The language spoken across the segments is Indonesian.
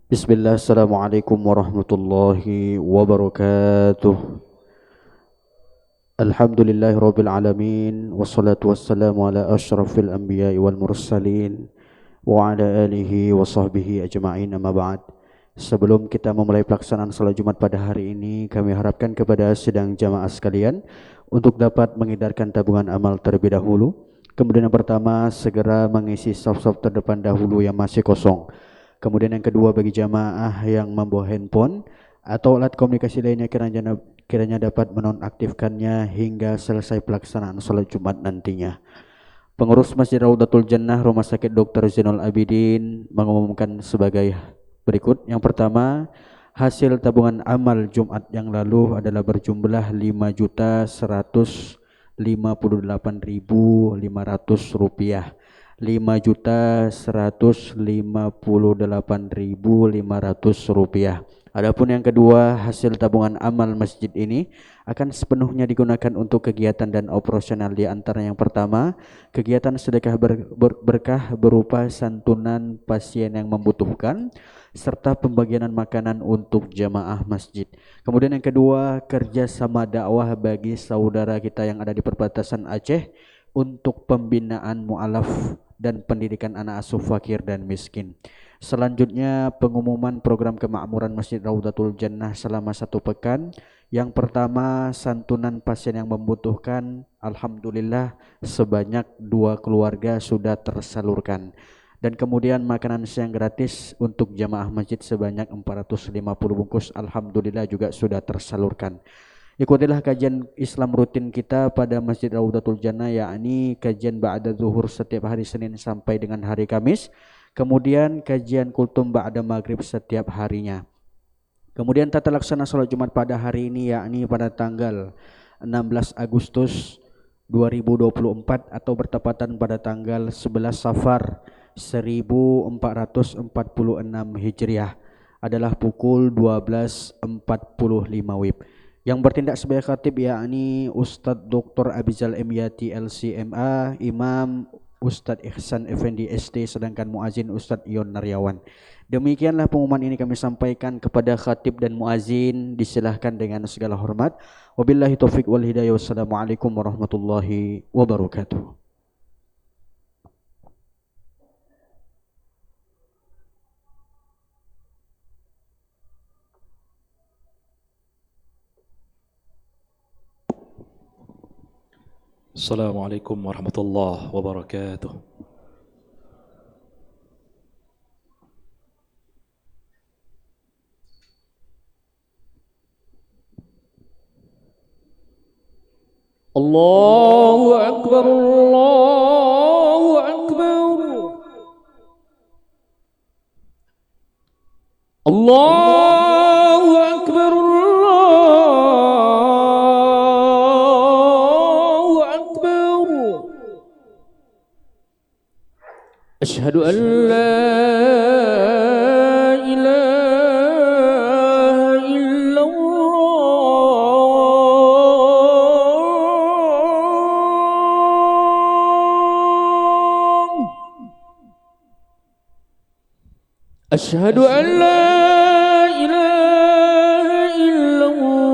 Bismillah, Assalamualaikum warahmatullahi wabarakatuh. Alhamdulillahi rabbil alamin. Wassalatu wassalamu ala ashrafil anbiya'i wal mursalin wa ala alihi wa sahbihi ajma'in, amma ba'd. Sebelum kita memulai pelaksanaan salat Jumat pada hari ini, kami harapkan kepada sidang jamaah sekalian untuk dapat mengedarkan tabungan amal terlebih dahulu. Kemudian yang pertama, segera mengisi saf-saf terdepan dahulu yang masih kosong. Kemudian yang kedua, bagi jamaah yang membawa handphone atau alat komunikasi lainnya, kiranya dapat menonaktifkannya hingga selesai pelaksanaan salat Jumat nantinya. Pengurus Masjid Raudatul Jannah Rumah Sakit Dr. Zainal Abidin mengumumkan sebagai berikut. Yang pertama, hasil tabungan amal Jumat yang lalu adalah berjumlah Rp5.158.500. 5.158.500 rupiah. Adapun yang kedua, hasil tabungan amal masjid ini akan sepenuhnya digunakan untuk kegiatan dan operasional. Di antara yang pertama, kegiatan sedekah berkah berupa santunan pasien yang membutuhkan serta pembagian makanan untuk jamaah masjid. Kemudian yang kedua, kerjasama dakwah bagi saudara kita yang ada di perbatasan Aceh untuk pembinaan mu'alaf dan pendidikan anak asuh fakir dan miskin. Selanjutnya, pengumuman program kemakmuran Masjid Raudatul Jannah selama 1 pekan. Yang pertama, santunan pasien yang membutuhkan, alhamdulillah sebanyak 2 keluarga sudah tersalurkan. Dan kemudian makanan siang gratis untuk jamaah masjid sebanyak 450 bungkus, alhamdulillah juga sudah tersalurkan. Ikutilah kajian Islam rutin kita pada Masjid Raudatul Jannah, yakni kajian ba'da zuhur setiap hari Senin sampai dengan hari Kamis. Kemudian kajian kultum ba'da maghrib setiap harinya. Kemudian tata laksana salat Jumat pada hari ini, yakni pada tanggal 16 Agustus 2024 atau bertepatan pada tanggal 11 Safar 1446 Hijriah adalah pukul 12.45 WIB. Yang bertindak sebagai khatib yakni Ustadz Dr. Abizal Emyati LCMA, Imam Ustadz Ihsan Effendi SD, sedangkan muazin Ustadz Ion Naryawan. Demikianlah pengumuman ini kami sampaikan kepada khatib dan muazin, disilahkan dengan segala hormat. Wabillahi taufiq wal hidayah. Wassalamualaikum warahmatullahi wabarakatuh. Assalamualaikum warahmatullahi wabarakatuh. Allahu Akbar, Allahu Akbar. Allahu Akbar, Allahu Akbar. Asyhadu an la ilaha illallah. Asyhadu an la ilaha illallah.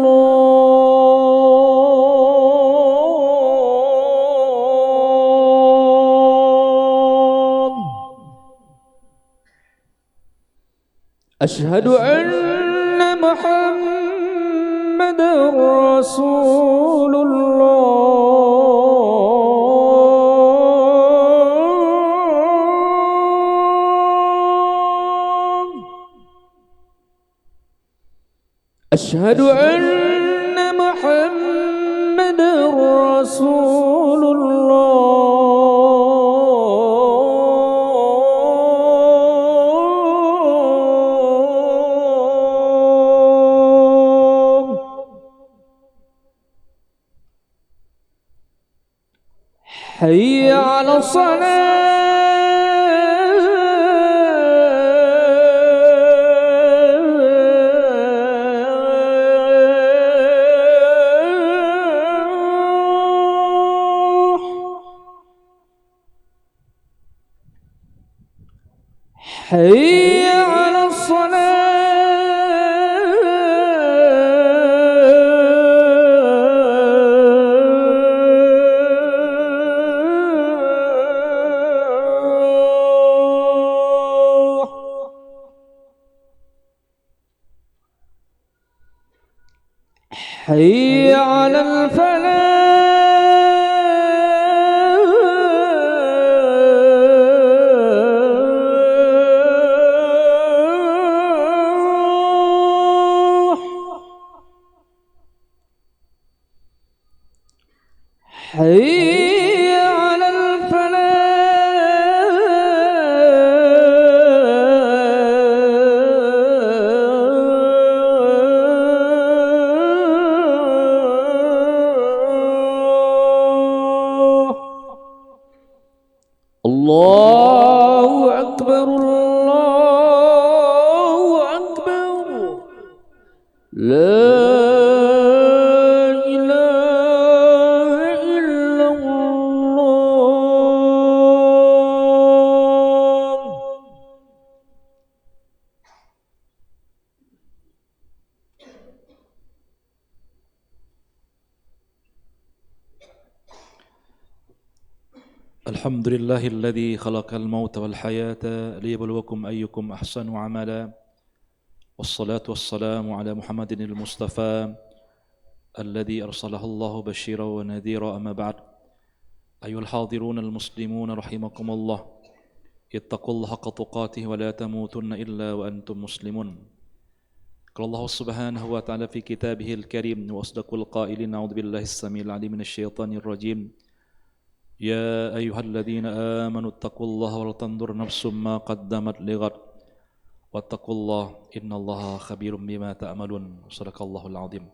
Asyhadu anna Muhammadar Rasulullah. Asyhadu anna Muhammadar Rasulullah. Hayya 'ala shalah. Hayya 'ala shalah. حي على الفلاح حي على الفلاح الله أكبر الله أكبر لا إله إلا الله. الحمد لله الذي خلق الموت والحياة ليبلوكم أيكم أحسن عملا والصلاة والسلام على محمد المصطفى الذي أرسله الله بشيرا ونذيرا. أما بعد، أيها الحاضرون المسلمون رحمكم الله، اتقوا الله حق تقاته ولا تموتن إلا وأنتم مسلمون. قال الله سبحانه وتعالى في كتابه الكريم وأصدق القائلين: أعوذ بالله السميع العليم من الشيطان الرجيم. يا أيها الذين آمنوا اتقوا الله ولتنظر نفس ما قدمت لغد واتقوا الله إن الله خبير بما تعملون. Sadaqallahul Azim.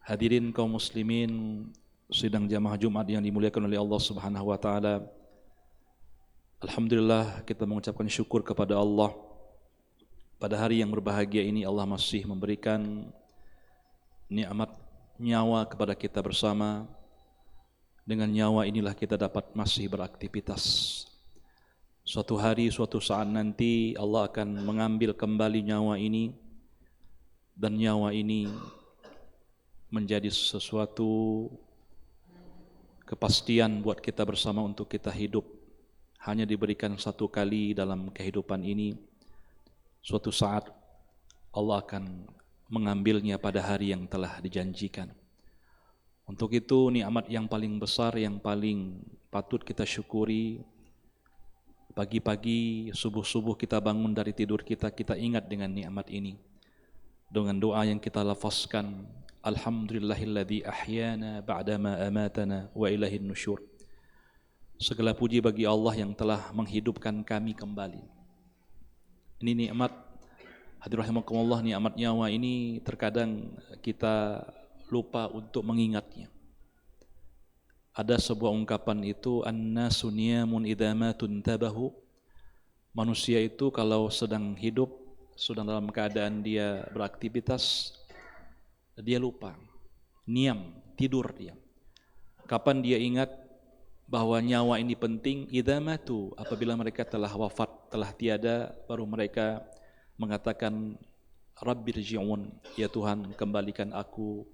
Hadirin kaum muslimin sidang jamaah Jumat yang dimuliakan oleh Allah Subhanahu wa taala. Alhamdulillah, kita mengucapkan syukur kepada Allah. Pada hari yang berbahagia ini Allah masih memberikan nikmat nyawa kepada kita bersama. Dengan nyawa inilah kita dapat masih beraktivitas. Suatu hari, suatu saat nanti Allah akan mengambil kembali nyawa ini, dan nyawa ini menjadi sesuatu kepastian buat kita bersama untuk kita hidup. Hanya diberikan satu kali dalam kehidupan ini. Suatu saat Allah akan mengambilnya pada hari yang telah dijanjikan. Untuk itu nikmat yang paling besar, yang paling patut kita syukuri, pagi-pagi, subuh-subuh kita bangun dari tidur kita ingat dengan nikmat ini. Dengan doa yang kita lafazkan, Alhamdulillahilladzi ahyana ba'dama amatana wa ilaihin nusyur. Segala puji bagi Allah yang telah menghidupkan kami kembali. Ini nikmat, hadirin rahimakumullah, nikmat nyawa ini terkadang kita lupa untuk mengingatnya. Ada sebuah ungkapan itu, an-nasu niyamun idza matun tabahu. Manusia itu kalau sedang hidup, sedang dalam keadaan dia beraktivitas, dia lupa. Niam, tidur dia. Kapan dia ingat bahwa nyawa ini penting? Idza matu, apabila mereka telah wafat, telah tiada, baru mereka mengatakan, Rabbirji'un, ya Tuhan, kembalikan aku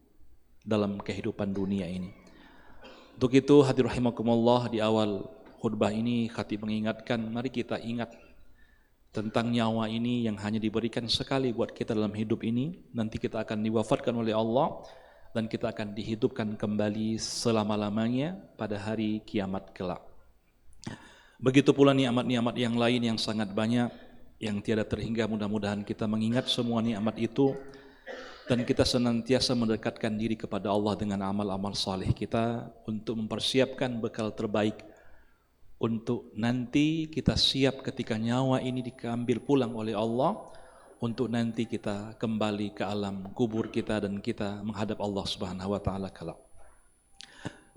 dalam kehidupan dunia ini. Untuk itu hadirin rahimakumullah, di awal khutbah ini khatib mengingatkan, mari kita ingat tentang nyawa ini yang hanya diberikan sekali buat kita dalam hidup ini. Nanti kita akan diwafatkan oleh Allah dan kita akan dihidupkan kembali selama-lamanya pada hari kiamat kelak. Begitu pula nikmat-nikmat yang lain yang sangat banyak, yang tiada terhingga. Mudah-mudahan kita mengingat semua nikmat itu dan kita senantiasa mendekatkan diri kepada Allah dengan amal-amal saleh kita untuk mempersiapkan bekal terbaik untuk nanti kita siap ketika nyawa ini diambil pulang oleh Allah, untuk nanti kita kembali ke alam kubur kita dan kita menghadap Allah Subhanahu wa taala kelak.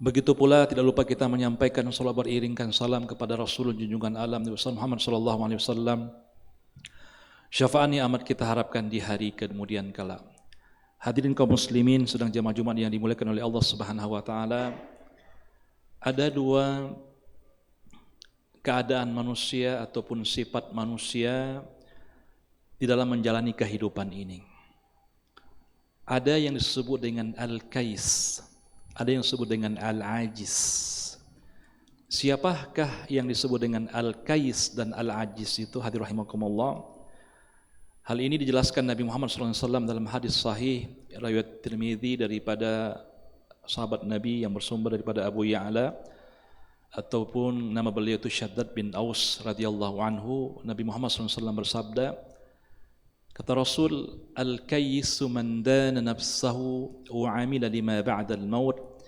Begitu pula tidak lupa kita menyampaikan salawat beriringkan salam kepada Rasulullah junjungan alam Nabi Muhammad sallallahu alaihi wasallam. Syafaat amat kita harapkan di hari kemudian kala. Hadirin kaum muslimin sedang jamaah Jumat yang dimuliakan oleh Allah Subhanahu wa taala. Ada dua keadaan manusia ataupun sifat manusia di dalam menjalani kehidupan ini. Ada yang disebut dengan al-kais, ada yang disebut dengan al-ajiz. Siapakah yang disebut dengan al-kais dan al-ajiz itu? Hadirin rahimakumullah, Hal ini dijelaskan Nabi Muhammad SAW dalam hadis sahih riwayat Tirmidzi daripada sahabat Nabi yang bersumber daripada Abu Ya'la, ataupun nama beliau itu Syaddad bin Aus radhiyallahu anhu. Nabi Muhammad SAW bersabda, kata Rasul, al-kayyisu man dana nafsahu wa 'amila lima ba'da al-maut,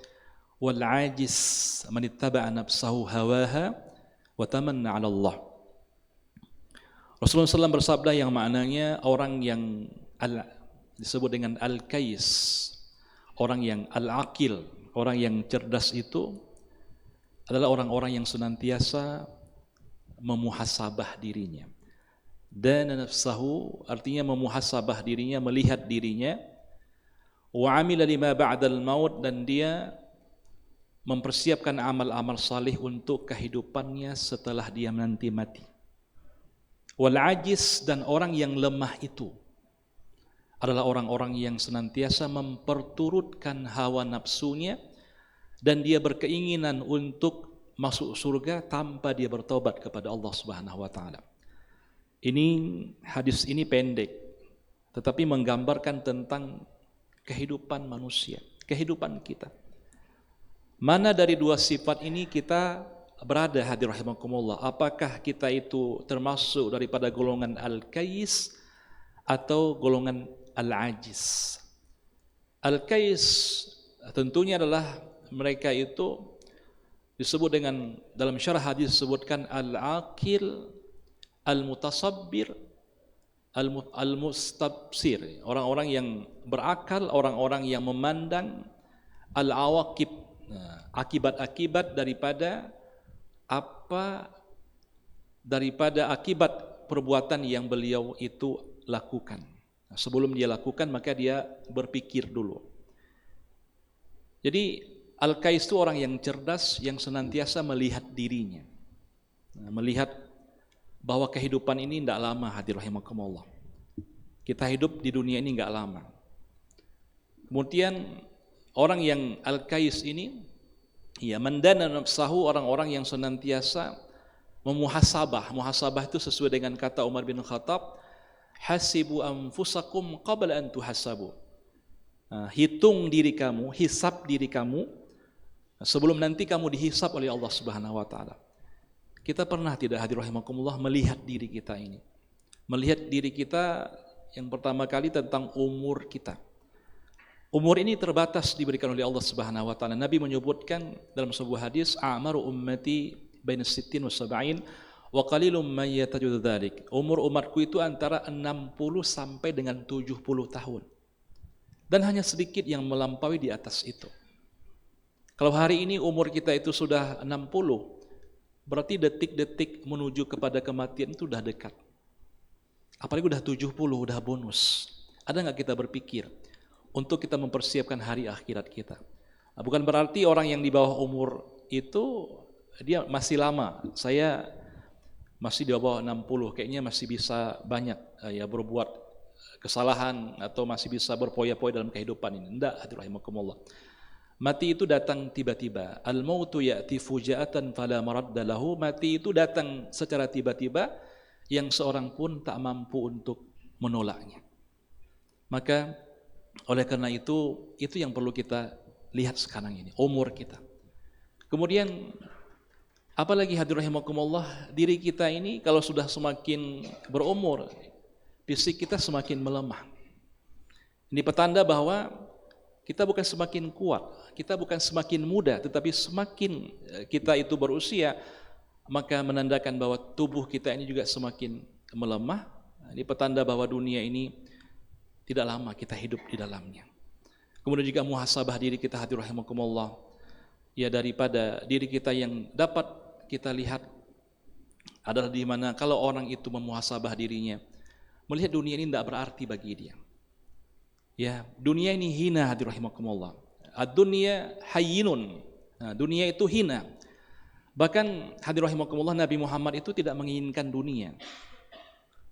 wal 'ajis man ittaba'a nafsahu hawaha wa tamanna 'ala Allah. Rasulullah SAW bersabda yang maknanya orang yang disebut dengan al-kayyis, orang yang al-aqil, orang yang cerdas itu adalah orang-orang yang senantiasa memuhasabah dirinya. Dan nafsahu artinya memuhasabah dirinya, melihat dirinya. Wa amila lima ba'dal maut, dan dia mempersiapkan amal-amal salih untuk kehidupannya setelah dia nanti mati. Wal ajis, dan orang yang lemah itu adalah orang-orang yang senantiasa memperturutkan hawa nafsunya dan dia berkeinginan untuk masuk surga tanpa dia bertobat kepada Allah Subhanahu wa taala. Ini hadis ini pendek tetapi menggambarkan tentang kehidupan manusia, kehidupan kita. Mana dari dua sifat ini kita berada, hadir rahimakumullah? Apakah kita itu termasuk daripada golongan al-kayyis atau golongan al-ajiz? Al-kayyis tentunya adalah mereka itu disebut dengan, dalam syarah hadis disebutkan al-aqil, al-mutasabbir, al-mustabsir, orang-orang yang berakal, orang-orang yang memandang al-awaqib, akibat-akibat daripada akibat perbuatan yang beliau itu lakukan. Sebelum dia lakukan maka dia berpikir dulu. Jadi al-kais itu orang yang cerdas, yang senantiasa melihat dirinya, melihat bahwa kehidupan ini tidak lama, hadir rahimakumullah. Kita hidup di dunia ini tidak lama. Kemudian orang yang al-kais ini, ya, mandana nafsahu, orang-orang yang senantiasa memuhasabah. Muhasabah itu sesuai dengan kata Umar bin Khattab, hasibu anfusakum qabla an tuhasabu. Hitung diri kamu, hisab diri kamu sebelum nanti kamu dihisab oleh Allah Subhanahu wa taala. Kita pernah tidak, hadir rahimakumullah, melihat diri kita ini? Melihat diri kita yang pertama kali tentang umur kita. Umur ini terbatas diberikan oleh Allah Subhanahu wa taala. Nabi menyebutkan dalam sebuah hadis, a'maru ummati baina 60 wa 70 wa qalilum may yatajud dzalik. Umur umatku itu antara 60 sampai dengan 70 tahun. Dan hanya sedikit yang melampaui di atas itu. Kalau hari ini umur kita itu sudah 60, berarti detik-detik menuju kepada kematian itu sudah dekat. Apalagi udah 70, udah bonus. Ada nggak kita berpikir untuk kita mempersiapkan hari akhirat kita? Bukan berarti orang yang di bawah umur itu dia masih lama. Saya masih di bawah 60, kayaknya masih bisa banyak ya berbuat kesalahan atau masih bisa berpoya-poya dalam kehidupan ini. Enggak, hadir rahimakumullah. Mati itu datang tiba-tiba. Al-mautu ya'ti fuja'atan fala maradda lahu. Mati itu datang secara tiba-tiba yang seorang pun tak mampu untuk menolaknya. Maka oleh karena itu yang perlu kita lihat sekarang ini, umur kita. Kemudian apalagi, hadir rahimakumullah, diri kita ini kalau sudah semakin berumur, fisik kita semakin melemah. Ini petanda bahwa kita bukan semakin kuat, kita bukan semakin muda, tetapi semakin kita itu berusia, maka menandakan bahwa tubuh kita ini juga semakin melemah. Ini petanda bahwa dunia ini tidak lama kita hidup di dalamnya. Kemudian juga muhasabah diri kita, hadir rahimakumullah, ya, daripada diri kita yang dapat kita lihat adalah di mana kalau orang itu memuhasabah dirinya, melihat dunia ini tidak berarti bagi dia. Ya, dunia ini hina, hadir rahimakumullah. Ad-dunya hayyinun. Nah, dunia itu hina. Bahkan hadir rahimakumullah, Nabi Muhammad itu tidak menginginkan dunia.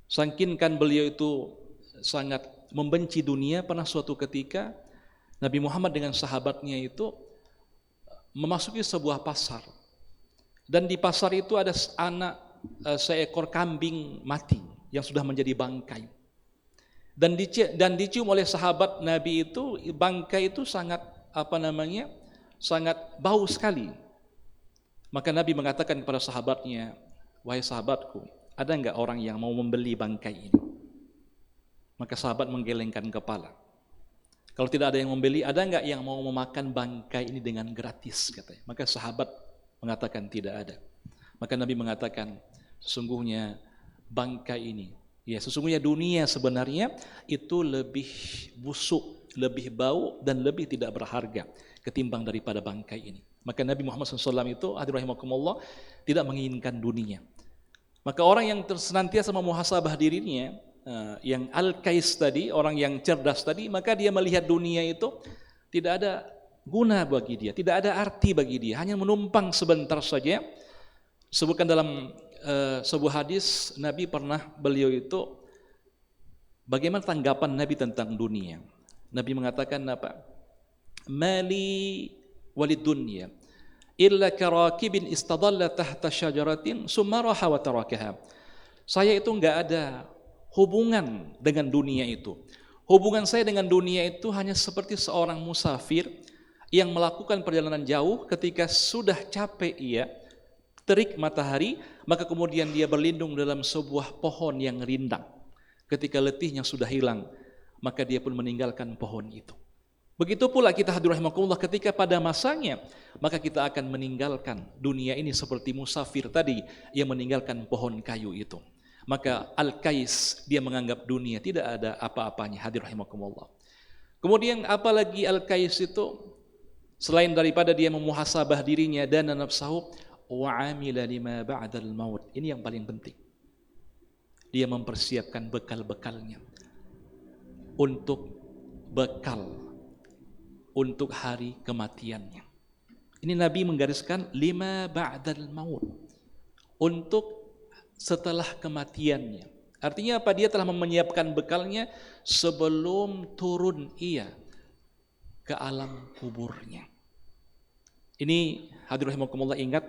Saking kan beliau itu sangat membenci dunia, pernah suatu ketika Nabi Muhammad dengan sahabatnya itu memasuki sebuah pasar. Dan di pasar itu ada seekor kambing mati yang sudah menjadi bangkai. dan dicium oleh sahabat Nabi itu, bangkai itu sangat sangat bau sekali. Maka Nabi mengatakan kepada sahabatnya, wahai sahabatku, ada enggak orang yang mau membeli bangkai ini? Maka sahabat menggelengkan kepala. Kalau tidak ada yang membeli, ada enggak yang mau memakan bangkai ini dengan gratis, katanya. Maka sahabat mengatakan tidak ada. Maka Nabi mengatakan, sesungguhnya bangkai ini, sesungguhnya dunia sebenarnya itu lebih busuk, lebih bau, dan lebih tidak berharga ketimbang daripada bangkai ini. Maka Nabi Muhammad SAW itu, hadirin rahimakumullah, tidak menginginkan dunia. Maka orang yang senantiasa memuhasabah dirinya, yang al-kais tadi, orang yang cerdas tadi, maka dia melihat dunia itu tidak ada guna bagi dia, tidak ada arti bagi dia, hanya menumpang sebentar saja. Sebutkan dalam sebuah hadis, Nabi beliau itu, bagaimana tanggapan Nabi tentang dunia. Nabi mengatakan apa? Mali walid dunya illa karakibin istadalla tahta syajaratin summa raha wa tarakaha. Saya itu enggak ada hubungan dengan dunia itu. Hubungan saya dengan dunia itu hanya seperti seorang musafir yang melakukan perjalanan jauh, ketika sudah capek terik matahari, maka kemudian dia berlindung dalam sebuah pohon yang rindang. Ketika letihnya sudah hilang, maka dia pun meninggalkan pohon itu. Begitu pula kita, hadirin rahimakumullah, ketika pada masanya, maka kita akan meninggalkan dunia ini seperti musafir tadi yang meninggalkan pohon kayu itu. Maka al-kais, dia menganggap dunia tidak ada apa-apanya, hadirin rahimakumullah. Kemudian apalagi al-kais itu, selain daripada dia memuhasabah dirinya dan nafsahu, wa amila lima ba'dal maut. Ini yang paling penting. Dia mempersiapkan bekal-bekalnya untuk untuk hari kematiannya. Ini Nabi menggariskan lima ba'dal maut, untuk setelah kematiannya. Artinya apa? Dia telah menyiapkan bekalnya sebelum turun ia ke alam kuburnya. Ini, hadirin rahimakumullah, ingat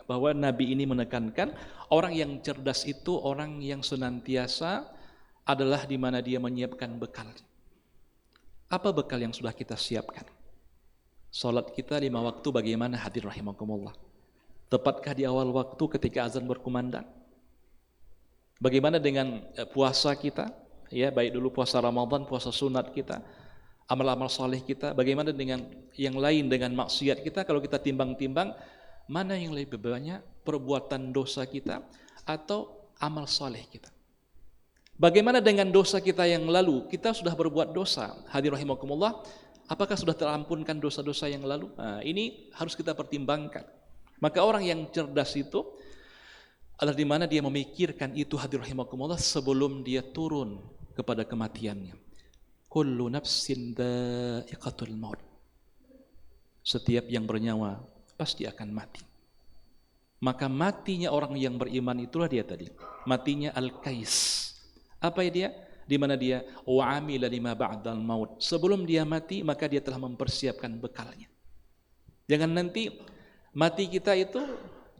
bahwa Nabi ini menekankan orang yang cerdas itu orang yang senantiasa adalah di mana dia menyiapkan bekal. Apa bekal yang sudah kita siapkan? Salat kita 5 waktu bagaimana, hadirin rahimakumullah? Tepatkah di awal waktu ketika azan berkumandang? Bagaimana dengan puasa kita? Ya, baik dulu puasa Ramadan, puasa sunat kita, amal-amal saleh kita. Bagaimana dengan yang lain, dengan maksiat kita? Kalau kita timbang-timbang, mana yang lebih banyak, perbuatan dosa kita atau amal saleh kita? Bagaimana dengan dosa kita yang lalu? Kita sudah berbuat dosa, hadirin rahimakumullah, apakah sudah terampunkan dosa-dosa yang lalu? Nah, ini harus kita pertimbangkan. Maka orang yang cerdas itu adalah di mana dia memikirkan itu, hadirin rahimakumullah, sebelum dia turun kepada kematiannya. Kullu nafsin dha'iqatul maut. Setiap yang bernyawa pasti akan mati. Maka matinya orang yang beriman itulah dia tadi, matinya al-kais. Apa dia? Di mana dia wa amila lima ba'dal maut. Sebelum dia mati, maka dia telah mempersiapkan bekalnya. Jangan nanti mati kita itu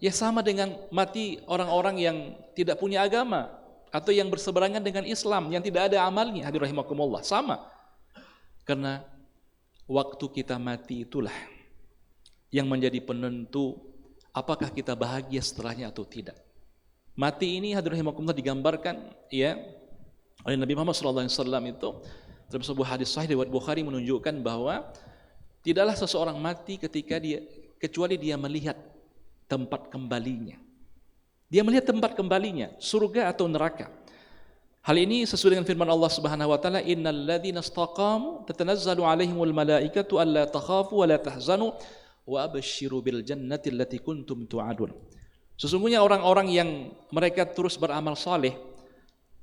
ya sama dengan mati orang-orang yang tidak punya agama atau yang berseberangan dengan Islam, yang tidak ada amalnya, hadirin rahimakumullah, sama. Karena waktu kita mati itulah yang menjadi penentu apakah kita bahagia setelahnya atau tidak. Mati ini, hadirin rahimakumullah, digambarkan oleh Nabi Muhammad SAW itu dalam sebuah hadis sahih riwayat Bukhari, menunjukkan bahwa tidaklah seseorang mati kecuali dia melihat tempat kembalinya. Dia melihat tempat kembalinya, surga atau neraka. Hal ini sesuai dengan firman Allah Subhanahu wa taala, innal ladzina istaqamu tatanazzalu alaihimul malaikatu alla takhafu wa la tahzanu wa absyiru bil jannati allati kuntum tu'adun. Sesungguhnya orang-orang yang mereka terus beramal saleh,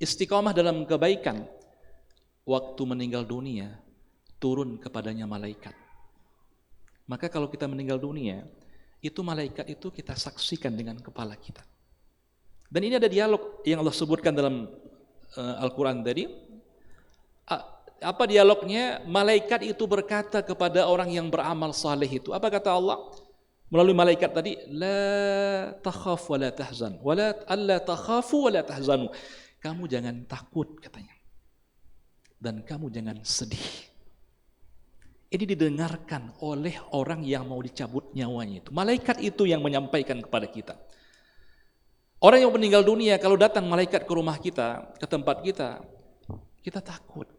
istiqamah dalam kebaikan, waktu meninggal dunia turun kepadanya malaikat. Maka kalau kita meninggal dunia, itu malaikat itu kita saksikan dengan kepala kita. Dan ini ada dialog yang Allah sebutkan dalam Al-Quran tadi. Apa dialognya? Malaikat itu berkata kepada orang yang beramal saleh itu. Apa kata Allah? Melalui malaikat tadi, la takhaf wa la tahzan, alla takhafu wa la tahzanu. Kamu jangan takut, katanya. dan kamu jangan sedih. Ini didengarkan oleh orang yang mau dicabut nyawanya itu. Malaikat itu yang menyampaikan kepada kita. Orang yang meninggal dunia, kalau datang malaikat ke rumah kita, ke tempat kita, kita takut.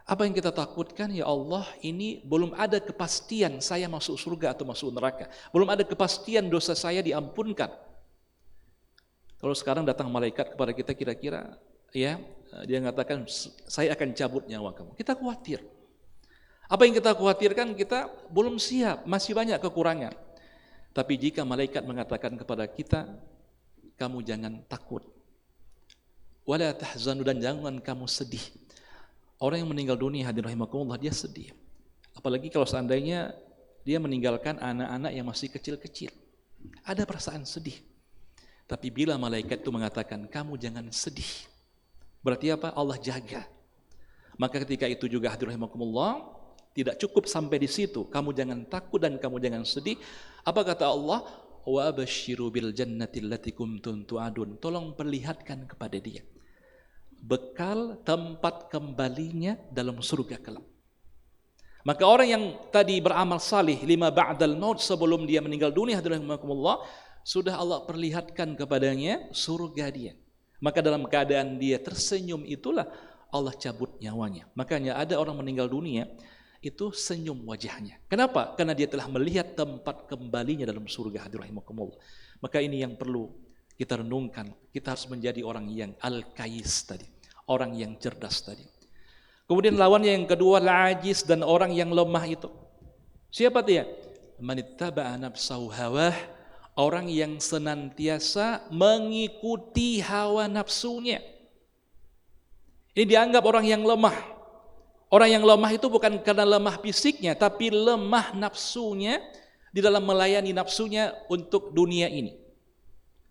Apa yang kita takutkan? Ya Allah, ini belum ada kepastian saya masuk surga atau masuk neraka. Belum ada kepastian dosa saya diampunkan. Kalau sekarang datang malaikat kepada kita kira-kira, ya, dia mengatakan saya akan cabut nyawa kamu. Kita khawatir. Apa yang kita khawatirkan? Kita belum siap, masih banyak kekurangan. Tapi jika malaikat mengatakan kepada kita, kamu jangan takut. Wala tahzanu, dan jangan kamu sedih. Orang yang meninggal dunia, hadirin rahimakumullah, dia sedih. Apalagi kalau seandainya dia meninggalkan anak-anak yang masih kecil-kecil. Ada perasaan sedih. Tapi bila malaikat itu mengatakan, kamu jangan sedih. Berarti apa? Allah jaga. Maka ketika itu juga, hadirin rahimakumullah, tidak cukup sampai di situ. Kamu jangan takut dan kamu jangan sedih. Apa kata Allah? Wa abasyiru bil jannati allati kuntum tu'adun. Tolong perlihatkan kepada dia bekal tempat kembalinya dalam surga kelak. Maka orang yang tadi beramal salih lima ba'dal maut, sebelum dia meninggal dunia, hadirin rahimakumullah, sudah Allah perlihatkan kepadanya surga dia. Maka dalam keadaan dia tersenyum itulah Allah cabut nyawanya. Makanya ada orang meninggal dunia itu senyum wajahnya. Kenapa? Karena dia telah melihat tempat kembalinya dalam surga, hadirin rahimakumullah. Maka ini yang perlu kita renungkan. Kita harus menjadi orang yang al-kais tadi, orang yang cerdas tadi. Kemudian lawannya yang kedua, al-ajiz, dan orang yang lemah itu. Siapa dia? Manittaba'a nafsahu hawah, orang yang senantiasa mengikuti hawa nafsunya. Ini dianggap orang yang lemah. Orang yang lemah itu bukan karena lemah fisiknya, tapi lemah nafsunya di dalam melayani nafsunya untuk dunia ini.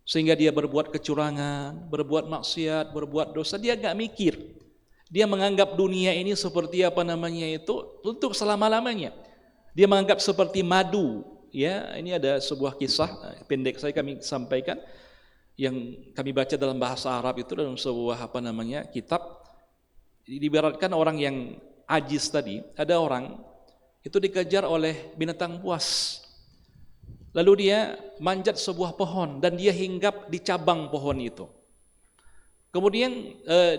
Sehingga dia berbuat kecurangan, berbuat maksiat, berbuat dosa, dia gak mikir. Dia menganggap dunia ini seperti apa namanya itu, untuk selama-lamanya. Dia menganggap seperti madu. Ya, ini ada sebuah kisah pendek kami sampaikan yang kami baca dalam bahasa Arab itu dalam sebuah apa namanya kitab. Diibaratkan orang yang ajis tadi, ada orang itu dikejar oleh binatang buas. Lalu dia manjat sebuah pohon dan dia hinggap di cabang pohon itu. Kemudian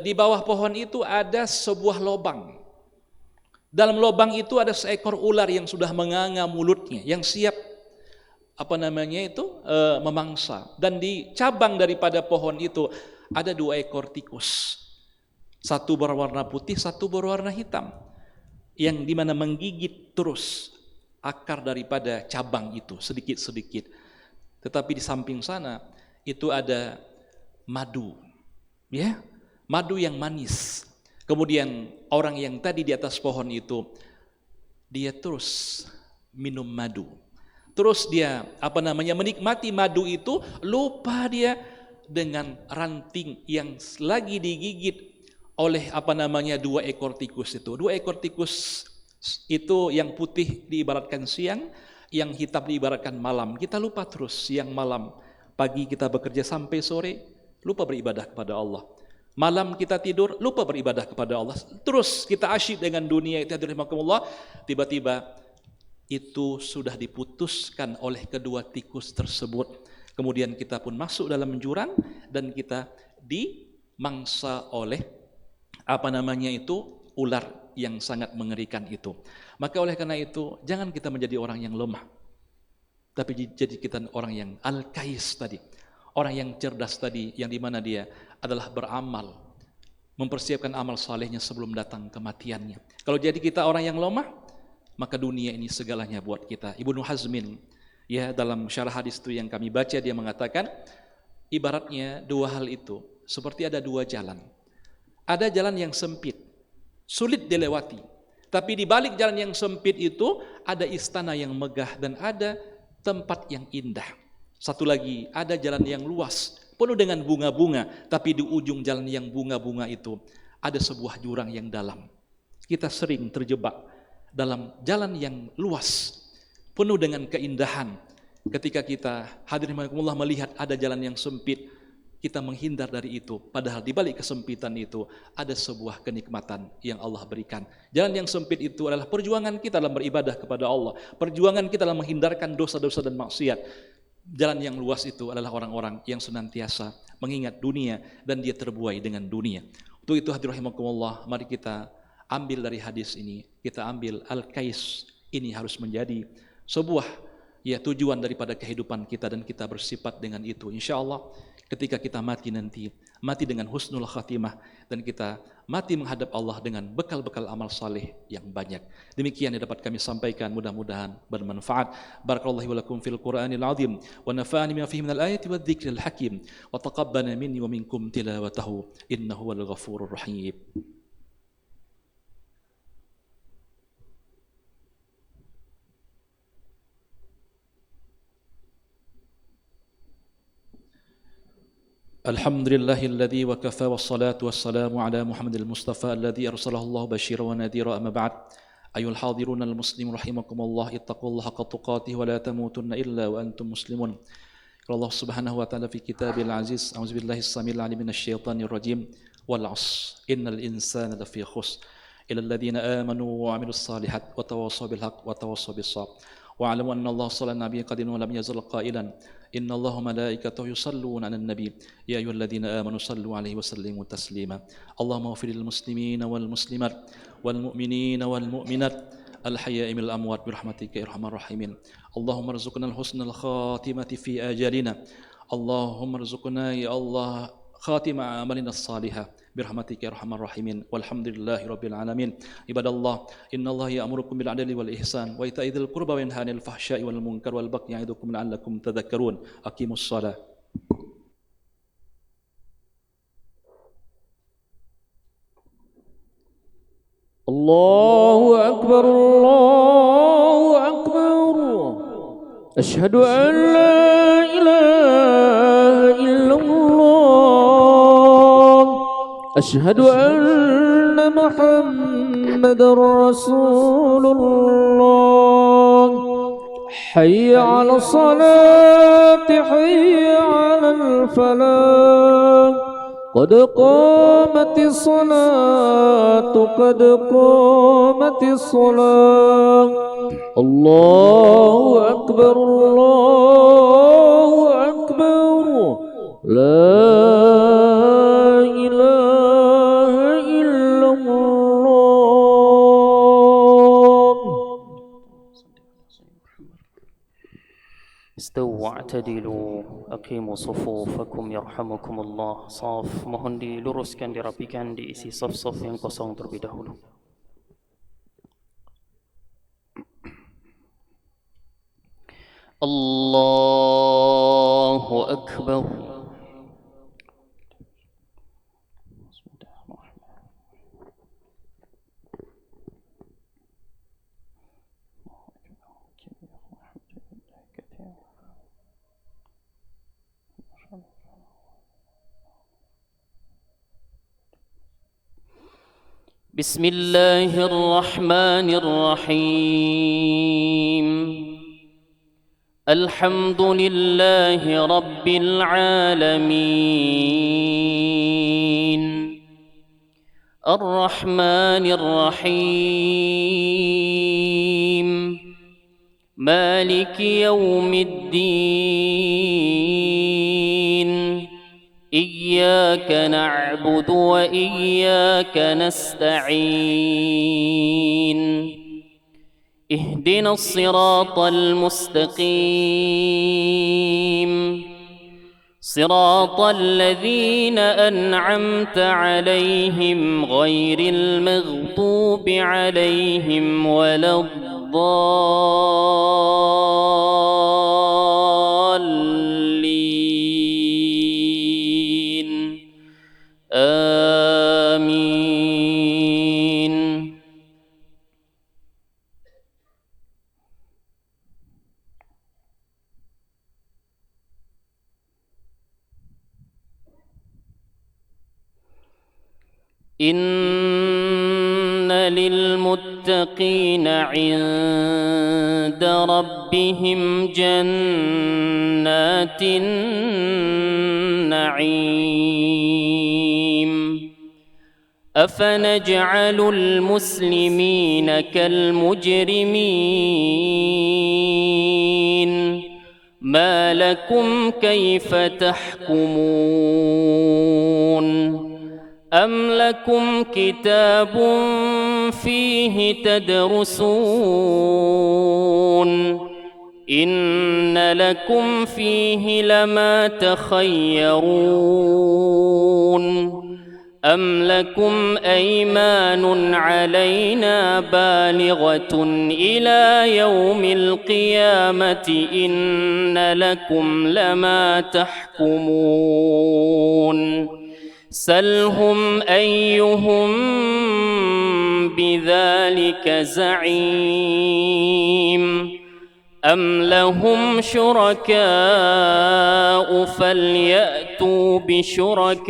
di bawah pohon itu ada sebuah lubang. Dalam lubang itu ada seekor ular yang sudah menganga mulutnya, yang siap apa namanya itu memangsa. Dan di cabang daripada pohon itu ada 2 ekor tikus. Satu berwarna putih, satu berwarna hitam, yang dimana menggigit terus akar daripada cabang itu sedikit-sedikit. Tetapi di samping sana itu ada madu, ya, madu yang manis. Kemudian orang yang tadi di atas pohon itu, dia terus minum madu, terus dia apa namanya menikmati madu itu, lupa dia dengan ranting yang lagi digigit oleh apa namanya 2 ekor tikus itu. 2 ekor tikus itu yang putih diibaratkan siang, yang hitam diibaratkan malam. Kita lupa terus siang malam. Pagi kita bekerja sampai sore, lupa beribadah kepada Allah. Malam kita tidur, lupa beribadah kepada Allah. Terus kita asyik dengan dunia itu, hadirin rahimakumullah. Tiba-tiba itu sudah diputuskan oleh kedua tikus tersebut. Kemudian kita pun masuk dalam jurang dan kita dimangsa oleh apa namanya itu ular yang sangat mengerikan itu. Maka oleh karena itu jangan kita menjadi orang yang lemah, tapi jadi kita orang yang al-kais tadi, orang yang cerdas tadi, yang dimana dia adalah beramal, mempersiapkan amal salehnya sebelum datang kematiannya. Kalau jadi kita orang yang lemah, maka dunia ini segalanya buat kita. Ibnu Hazmin, ya, dalam syarah hadis itu yang kami baca, dia mengatakan ibaratnya 2 hal itu seperti ada 2 jalan. Ada jalan yang sempit, sulit dilewati. Tapi di balik jalan yang sempit itu ada istana yang megah dan ada tempat yang indah. Satu lagi, ada jalan yang luas, penuh dengan bunga-bunga. Tapi di ujung jalan yang bunga-bunga itu ada sebuah jurang yang dalam. Kita sering terjebak dalam jalan yang luas, penuh dengan keindahan. Ketika kita hadirin rahimakumullah melihat ada jalan yang sempit, kita menghindar dari itu. Padahal di balik kesempitan itu ada sebuah kenikmatan yang Allah berikan. Jalan yang sempit itu adalah perjuangan kita dalam beribadah kepada Allah, perjuangan kita dalam menghindarkan dosa-dosa dan maksiat. Jalan yang luas itu adalah orang-orang yang senantiasa mengingat dunia dan dia terbuai dengan dunia. Untuk itu hadirin rahimakumullah, mari kita ambil dari hadis ini, kita ambil al-kais ini harus menjadi sebuah tujuan daripada kehidupan kita dan kita bersifat dengan itu. Insyaallah ketika kita mati nanti, mati dengan husnul khatimah dan kita mati menghadap Allah dengan bekal-bekal amal saleh yang banyak. Demikian yang dapat kami sampaikan, mudah-mudahan bermanfaat. Barakallahu wa lakum fil Qur'anil azim wa nafa'ani bima fihi minal ayati wadh-dhikril hakim wa taqabbala minni wa minkum tilawatahu innahu wal ghafurur rahim. الحمد لله الذي وكفى والصلاة والسلام على محمد المصطفى الذي أرسله الله بشيرا ونذيرا. أما بعد، أيها الحاضرون المسلمون رحمكم الله، اتقوا الله حق تقاته ولا تموتن إلا وأنتم مسلمون. قال الله سبحانه وتعالى في كتابه العزيز: أعوذ بالله السميع العليم من الشيطان الرجيم، والعصر إن الإنسان لفي خسر إلا الذين آمنوا وعملوا الصالحات وتواصوا بالحق وتواصوا بالصبر واعلموا أن الله صلى النبي قد ولم يزل قائلا إن الله وملائكته يصلون على النبي يا أيها الذين آمنوا صلوا عليه وسلموا تسليما. اللهم اغفر للمسلمين والمسلمات والمؤمنين والمؤمنات الحياء من الأموات برحمتك يا أرحم الراحمين. اللهم ارزقنا الحسن الخاتمة في آجالنا. اللهم ارزقنا يا الله خاتم أعمالنا الصالحة برحمتك يا أرحم الراحمين. والحمد لله رب العالمين. عباد الله، إن الله يأمركم بالعدل والإحسان وإيتاء ذي القربى وينهى عن الفحشاء والمنكر والبغي يعظكم لعلكم تذكرون. أقيموا الصلاة. الله أكبر الله أكبر أشهد أن لا إله إلا الله أشهد أن محمد رسول الله حي على الصلاة حي على الفلاح قد قامت الصلاة قد قامت الصلاة الله أكبر الله أكبر لا إله إلا الله. استووا واعتدلوا aqimu sufufakum yarhamukumullah. Saf mohon diluruskan, dirapikan, diisi saf-saf yang kosong terlebih dahulu. Allahu akbar. بسم الله الرحمن الرحيم. الحمد لله رب العالمين. الرحمن الرحيم. مالك يوم الدين. إياك نعبد وإياك نستعين. اهدنا الصراط المستقيم. صراط الذين أنعمت عليهم غير المغضوب عليهم ولا الضالين. آمين. إن للمتقين عند ربهم جنات النعيم أفنجعل المسلمين كالمجرمين ما لكم كيف تحكمون أم لكم كتاب فيه تدرسون إن لكم فيه لما تخيرون أم لكم أيمان علينا بالغة إلى يوم القيامة إن لكم لما تحكمون سلهم أيهم بذلك زعيم أم لهم شركاء فليأتوا بشركائهم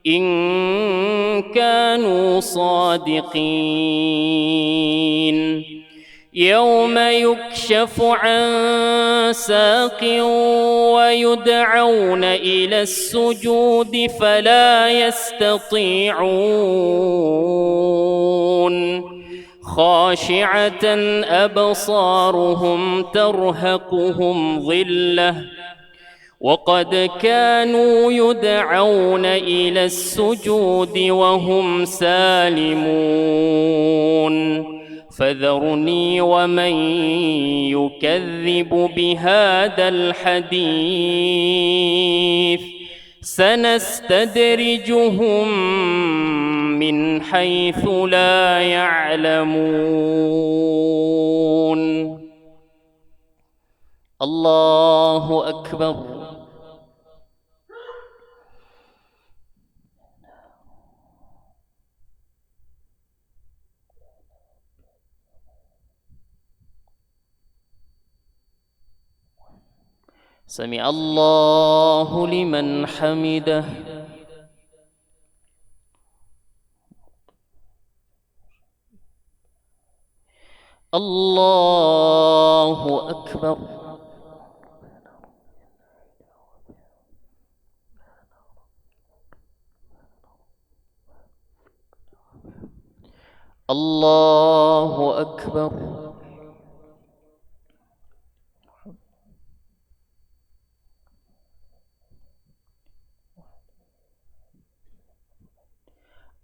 إن كانوا صادقين يوم يكشف عن ساق ويدعون إلى السجود فلا يستطيعون خاشعة أبصارهم ترهقهم ذلة وقد كانوا يدعون إلى السجود وهم سالمون فذرني ومن يكذب بهذا الحديث سنستدرجهم من حيث لا يعلمون الله أكبر سمع الله لمن حمده الله أكبر الله أكبر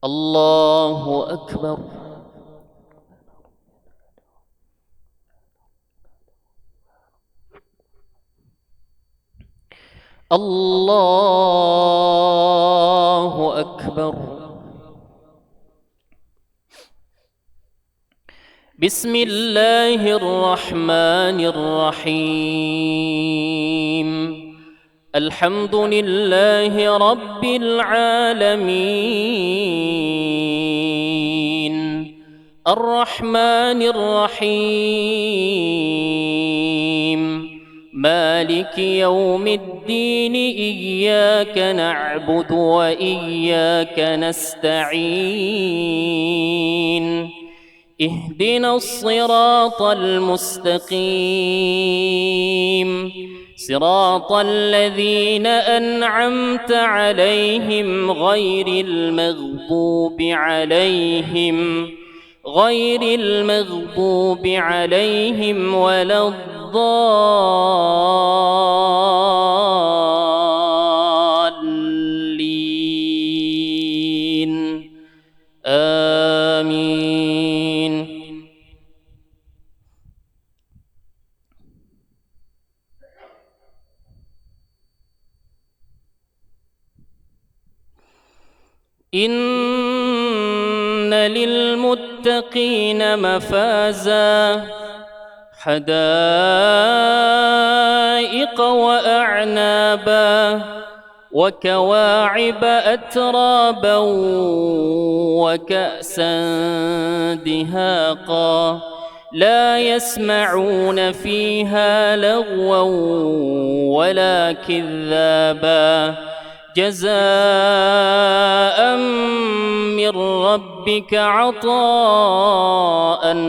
الله أكبر الله أكبر بسم الله الرحمن الرحيم الحمد لله رب العالمين الرحمن الرحيم مالك يوم الدين إياك نعبد وإياك نستعين اهدنا الصراط المستقيم صراط الذين أنعمت عليهم غير المغضوب عليهم ولا الضالين آمين إن للمتقين مفازا حدائق وأعنابا وكواعب أترابا وكأسا دهاقا لا يسمعون فيها لغوا ولا كذابا جزاء من ربك عطاء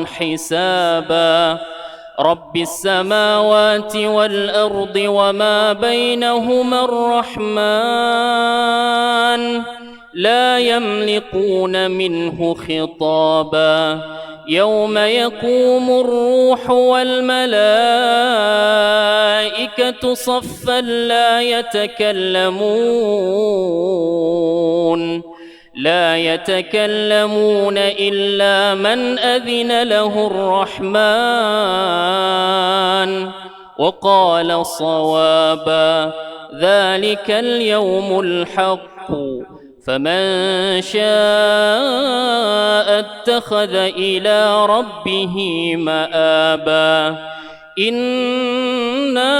حسابا رب السماوات والأرض وما بينهما الرحمن لا يملكون منه خطابا يوم يقوم الروح والملائكة صفا لا يتكلمون إلا من أذن له الرحمن وقال صوابا ذلك اليوم الحق فمن شاء اتخذ إلى ربه مآبا إنا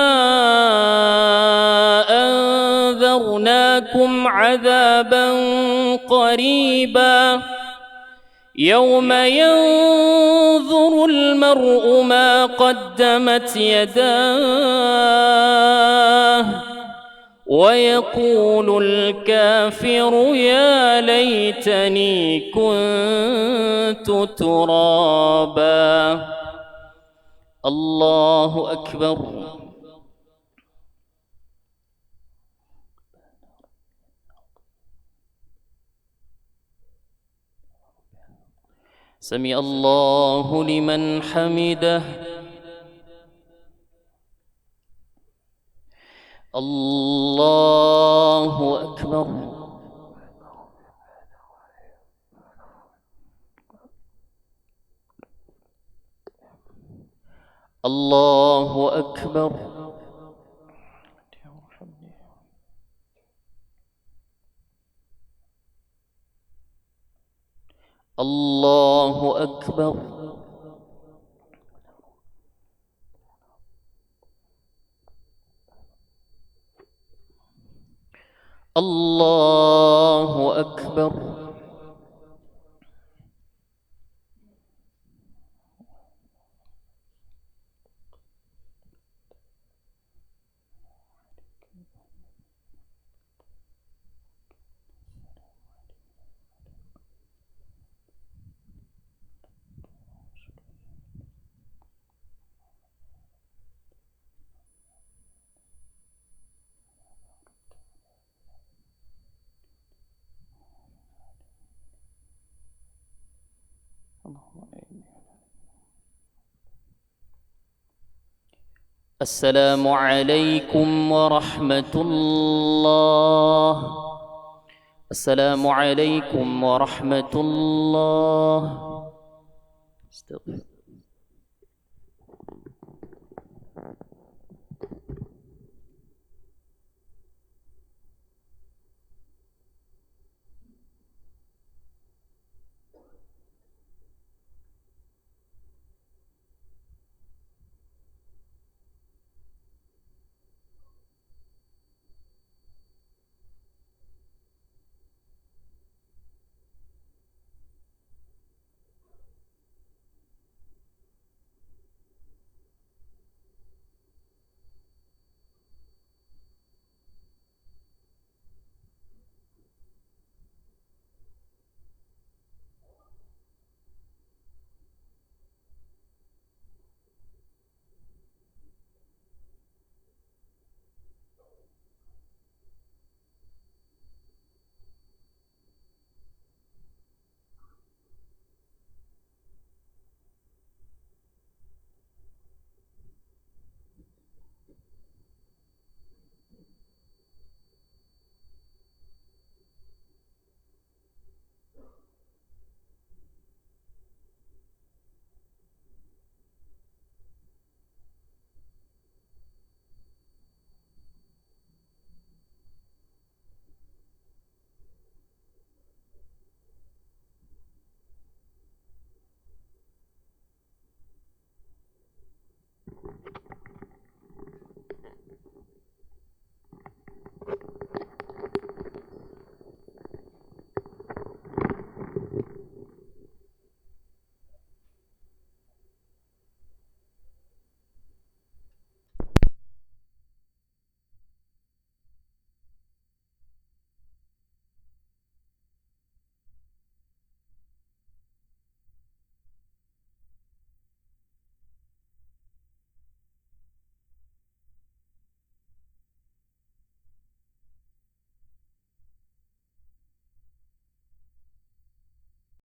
أنذرناكم عذابا قريبا يوم ينظر المرء ما قدمت يداه ويقول الكافر يا ليتني كنت ترابا الله أكبر سمع الله لمن حمده الله أكبر الله أكبر الله أكبر الله أكبر السلام عليكم ورحمة الله السلام عليكم ورحمة الله استغفر